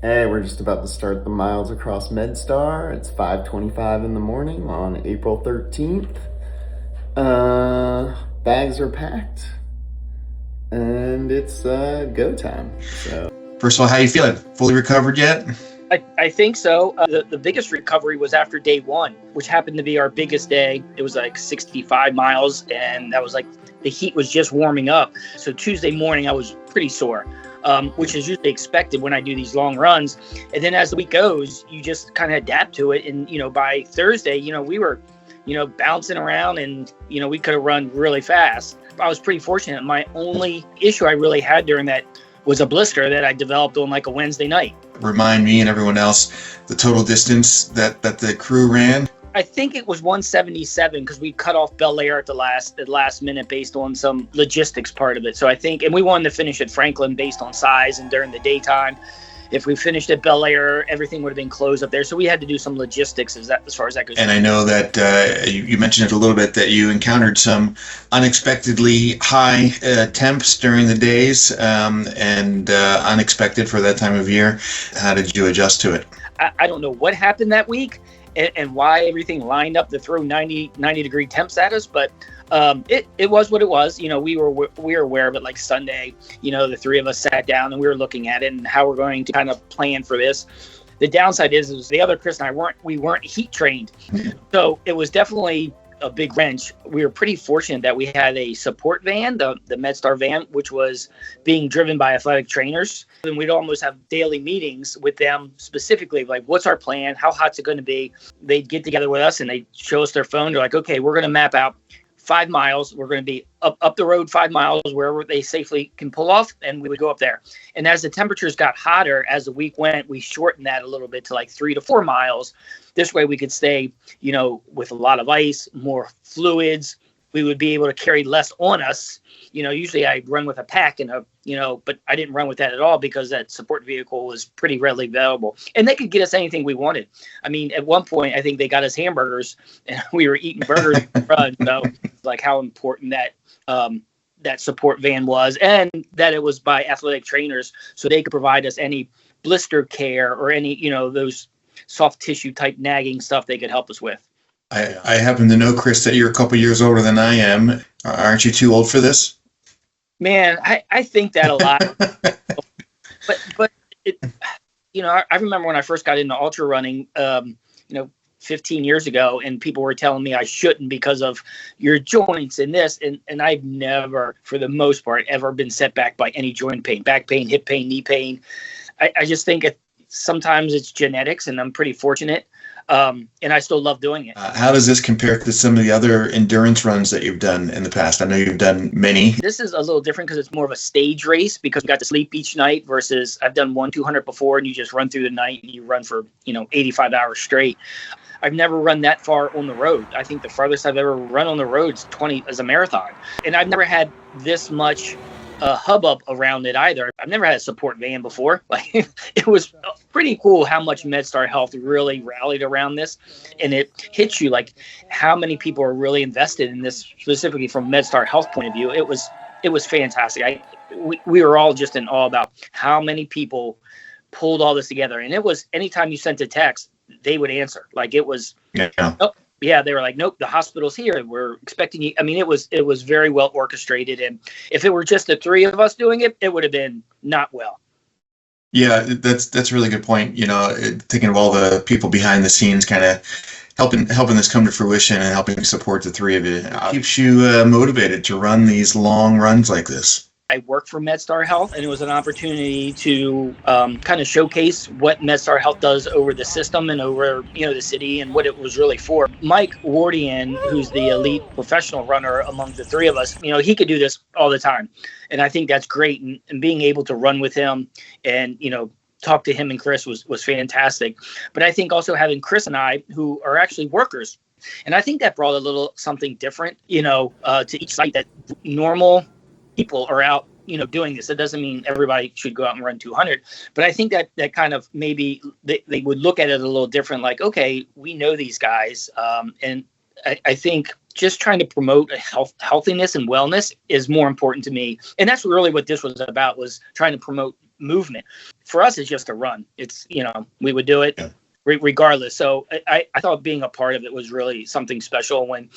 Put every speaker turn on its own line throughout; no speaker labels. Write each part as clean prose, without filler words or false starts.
Hey, we're just about to start the Miles Across MedStar. It's 5:25 in the morning on April 13th. Bags are packed, and it's go time. So,
First of all, how you feeling? Fully recovered yet?
I think so. The biggest recovery was after day one, which happened to be our biggest day. It was like 65 miles, and that was like the heat was just warming up. So Tuesday morning, I was pretty sore, which is usually expected when I do these long runs. And then as the week goes, you just kind of adapt to it. And, by Thursday, we were, bouncing around and, we could have run really fast. I was pretty fortunate. My only issue I really had during that was a blister that I developed on like a Wednesday night.
Remind me and everyone else the total distance that the crew ran.
I think it was 177 because we cut off Bel Air at the last minute based on some logistics part of it. So I think, and we wanted to finish at Franklin based on size and during the daytime. If we finished at Bel Air, everything would have been closed up there. So we had to do some logistics as far as that goes.
And I know that you mentioned it a little bit that you encountered some unexpectedly high temps during the days and unexpected for that time of year. How did you adjust to it?
I don't know what happened that week and why everything lined up to throw 90 degree temps at us, but it was what it was. We were aware of it like Sunday. The three of us sat down and we were looking at it and how we're going to kind of plan for this. The downside is the other Chris and I weren't heat trained. So it was definitely a big wrench. We were pretty fortunate that we had a support van, the MedStar van, which was being driven by athletic trainers. And we'd almost have daily meetings with them specifically, like what's our plan? How hot's it going to be? They'd get together with us and they'd show us their phone. They're like, okay, we're going to map out 5 miles. We're going to be up the road 5 miles wherever they safely can pull off. And we would go up there. And as the temperatures got hotter, as the week went, we shortened that a little bit to like 3 to 4 miles. This way we could stay, with a lot of ice, more fluids. We would be able to carry less on us. Usually I run with a pack and but I didn't run with that at all because that support vehicle was pretty readily available and they could get us anything we wanted. I mean, at one point, I think they got us hamburgers and we were eating burgers. So like how important that support van was and that it was by athletic trainers. So they could provide us any blister care or any, those soft tissue type nagging stuff they could help us with.
I happen to know, Chris, that you're a couple years older than I am. Aren't you too old for this?
Man, I think that a lot. but it, I remember when I first got into ultra running, 15 years ago, and people were telling me I shouldn't because of your joints and this. And I've never, for the most part, ever been set back by any joint pain, back pain, hip pain, knee pain. I just think sometimes it's genetics, and I'm pretty fortunate. And I still love doing it.
How does this compare to some of the other endurance runs that you've done in the past? I know you've done many.
This is a little different because it's more of a stage race because you got to sleep each night versus I've done 200 before and you just run through the night and you run for, 85 hours straight. I've never run that far on the road. I think the farthest I've ever run on the road is 20 as a marathon. And I've never had this much hubbub around it either. I've never had a support van before. Like it was pretty cool how much MedStar Health really rallied around this, and it hits you like how many people are really invested in this, specifically from MedStar Health point of view. It was fantastic. We were all just in awe about how many people pulled all this together, and it was anytime you sent a text, they would answer. Like it was.
Yeah.
Oh, yeah, they were like, nope, the hospital's here. We're expecting you. I mean, it was very well orchestrated. And if it were just the three of us doing it, it would have been not well.
Yeah, that's a really good point. Thinking of all the people behind the scenes kind of helping this come to fruition and helping support the three of you. It keeps you motivated to run these long runs like this.
I work for MedStar Health, and it was an opportunity to kind of showcase what MedStar Health does over the system and over, the city and what it was really for. Mike Wardian, who's the elite professional runner among the three of us, he could do this all the time. And I think that's great. And being able to run with him and, talk to him and Chris was fantastic. But I think also having Chris and I, who are actually workers, and I think that brought a little something different, to each site that normal people are out, doing this. It doesn't mean everybody should go out and run 200, but I think that kind of maybe they would look at it a little different. Like, okay, we know these guys. And I think just trying to promote healthiness and wellness is more important to me. And that's really what this was about, was trying to promote movement. For us, it's just a run. It's, we would do it regardless. So I thought being a part of it was really something special. When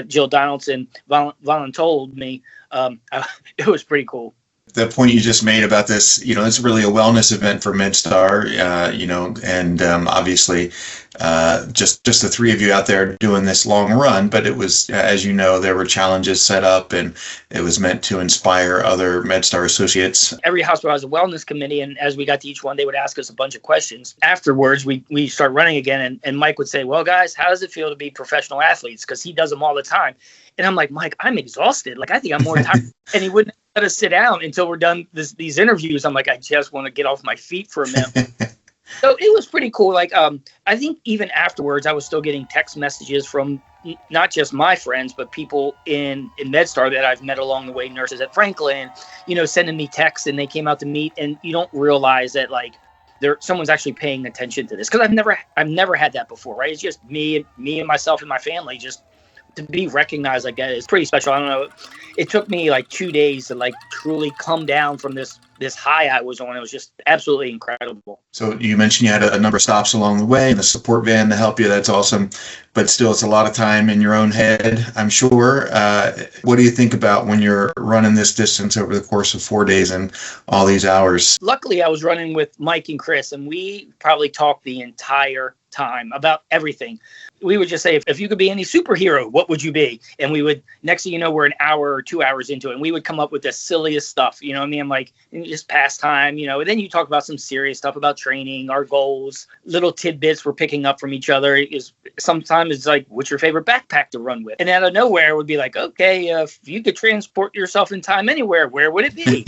Jill Donaldson voluntold me, it was pretty cool.
The point you just made about this, it's really a wellness event for MedStar, and obviously just the three of you out there doing this long run, but it was, as you know, there were challenges set up, and it was meant to inspire other MedStar associates.
Every hospital has a wellness committee, and as we got to each one, they would ask us a bunch of questions. Afterwards, we start running again, and Mike would say, well, guys, how does it feel to be professional athletes? Because he does them all the time. And I'm like, Mike, I'm exhausted. Like, I think I'm more tired. And he wouldn't let us sit down until we're done these interviews. I'm like, I just want to get off my feet for a minute. So it was pretty cool. Like, I think even afterwards, I was still getting text messages from not just my friends, but people in MedStar that I've met along the way, nurses at Franklin, sending me texts, and they came out to meet. And you don't realize that, like, someone's actually paying attention to this, because I've never had that before, right? It's just me and myself and my family. Just to be recognized like that is pretty special. I don't know. It took me like 2 days to like truly come down from this high I was on. It was just absolutely incredible.
So you mentioned you had a number of stops along the way and the support van to help you. That's awesome. But still, it's a lot of time in your own head, I'm sure. What do you think about when you're running this distance over the course of 4 days and all these hours?
Luckily, I was running with Mike and Chris, and we probably talked the entire time about everything. We would just say, if you could be any superhero, what would you be? And we would, next thing you know, we're an hour or 2 hours into it, and we would come up with the silliest stuff. You know what I mean? I'm like, just pastime, and then you talk about some serious stuff about training, our goals, little tidbits we're picking up from each other. Sometimes it's like, what's your favorite backpack to run with? And out of nowhere, it would be like, okay, if you could transport yourself in time anywhere, where would it be?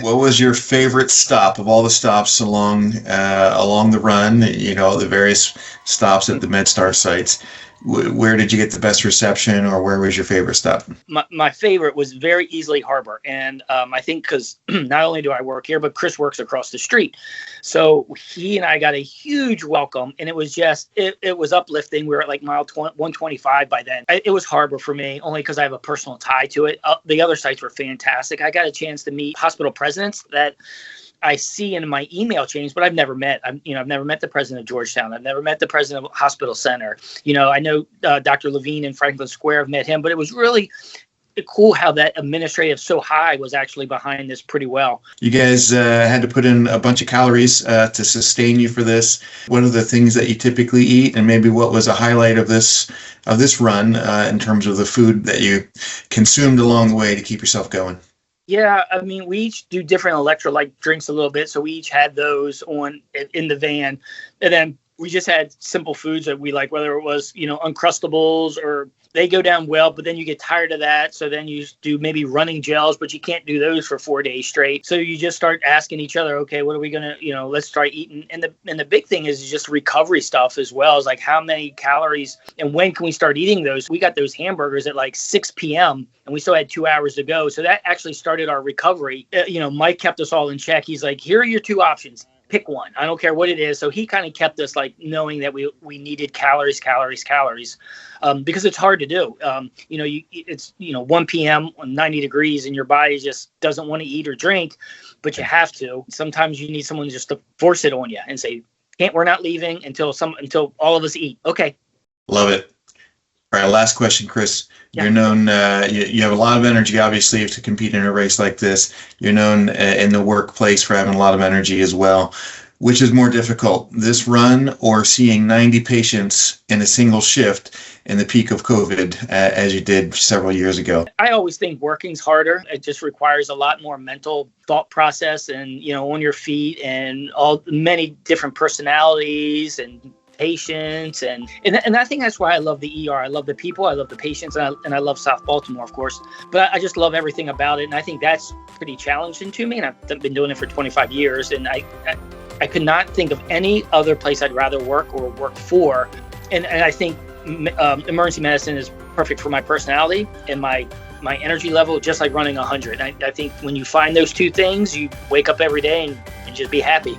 What was your favorite stop of all the stops along the run, the various stops at the MedStar sites? Where did you get the best reception, or where was your favorite stop?
My favorite was very easily Harbor. And I think because not only do I work here, but Chris works across the street. So he and I got a huge welcome, and it was just, it was uplifting. We were at like mile 125 by then. It was Harbor for me, only because I have a personal tie to it. The other sites were fantastic. I got a chance to meet hospital presidents that I see in my email chains, but I've never met. I've never met the president of Georgetown. I've never met the president of Hospital Center. I know Dr. Levine in Franklin Square. I've met him, but it was really cool how that administrative so high was actually behind this pretty well. You
guys had to put in a bunch of calories to sustain you for this. What are the things that you typically eat, and maybe what was a highlight of this run in terms of the food that you consumed along the way to keep yourself going?
Yeah, I mean, we each do different electrolyte drinks a little bit, so we each had those in the van, and then we just had simple foods that we like, whether it was Uncrustables, or they go down well, but then you get tired of that, so then you do maybe running gels, but you can't do those for 4 days straight. So you just start asking each other, okay, what are we gonna, let's start eating. And the big thing is just recovery stuff as well. Is like, how many calories and when can we start eating those? We got those hamburgers at like 6 p.m. and we still had 2 hours to go. So that actually started our recovery. Mike kept us all in check. He's like, here are your two options. Pick one. I don't care what it is. So he kind of kept us like knowing that we needed calories, because it's hard to do. It's 1 p.m. on 90 degrees and your body just doesn't want to eat or drink, but you have to. Sometimes you need someone just to force it on you and say, we're not leaving until all of us eat. Okay.
Love it. All right, last question, Chris.
Yeah.
You're known, you have a lot of energy, obviously, to compete in a race like this. You're known in the workplace for having a lot of energy as well. Which is more difficult, this run or seeing 90 patients in a single shift in the peak of COVID, as you did several years ago?
I always think working's harder. It just requires a lot more mental thought process and, on your feet, and many different personalities and patients, and I think that's why I love the ER. I love the people, I love the patients, and I love South Baltimore, of course. But I just love everything about it, and I think that's pretty challenging to me. And I've been doing it for 25 years, and I could not think of any other place I'd rather work or work for. And I think emergency medicine is perfect for my personality and my energy level, just like running 100. I think when you find those two things, you wake up every day and just be happy.